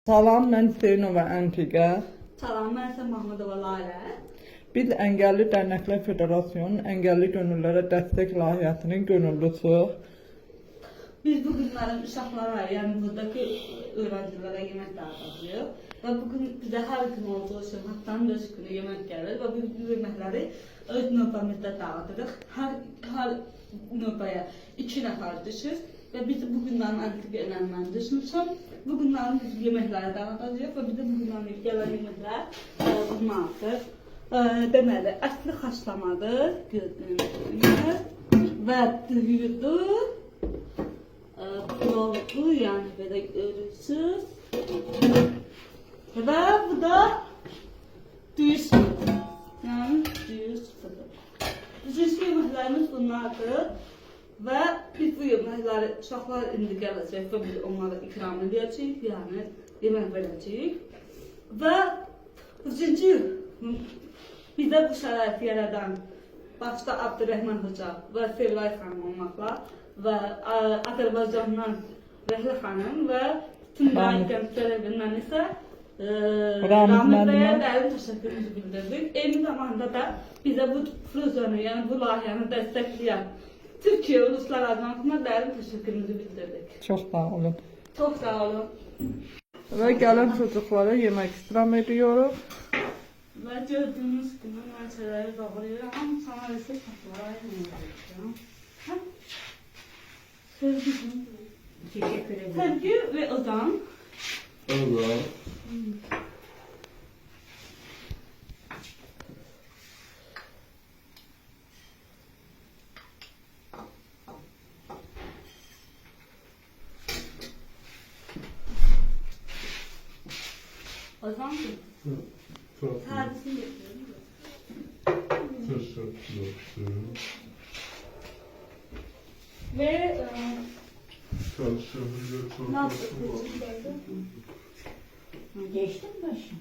Salam, mən Hüseynova Əntiqə. Salam, mən isə Mahmudova Lalə. Biz Əngəlli Dərnəklər Federasyonunun Əngəlli Gönüllülərə Dəstək Layihəsinin gönüllüsüyük. Biz bu günlərin uşaqlara, yəni buradakı öğrencilərə yemək dağıtacağıq. Və bugün bizə hər gün olduğu üçün haftanın 5 günü yemək gəlir və bu yeməkləri öz növbəmizdə dağıtırıq. Hər növbəyə 2 nəfər düşür və biz bu günlərin Əntiqə ilə mən düşmüşəm. Bu günlərin biz yeməkləri dağıtacağıq və bizə bu günlərin gələn yeməklər bunlardır. Deməli, ətli haşlamadır, və düyüdür, pilavdır, yəni belə görürsünüz. Və bu da düyü sıfırdır, yəni düyü sıfırdır. Bizim yeməklərimiz bunlardır və biz bu yeməkləri uşaqlar indi gələcək və biz onlara ikram edəcəyik, yəni yemək verəcəyik. Və üçüncü bizə bu şəraiti yaradan başda Abdurrahman Hoca və Sevilay xanım olmaqla və Azərbaycandan Rəhlə xanım və bütün gənclər evindən isə Ramil bəyə dərin təşəkkürümüzü bildirdik. Eyni zamanda da bizə bu projeyi, yəni bu layihəni dəstəkləyən Türkiyə Uluslar Ajansına dərin təşəkkürümüzü bildirdik. Çox sağ olun. Çox sağ olun. Və gələn çocuklara yemək istirham ediyoruz. Və gördüğünüz gibi malzemeleri doğruyorum. Sonra ise tatlılara ayırmayacağım. Teşekkür ederim. Sevgi ve Ozan. Allah. Ozan mı? Tarifini yapıyorum. Teşekkür ederim. Ve Çalışabilir çok. nasıl? Geçti mi başım?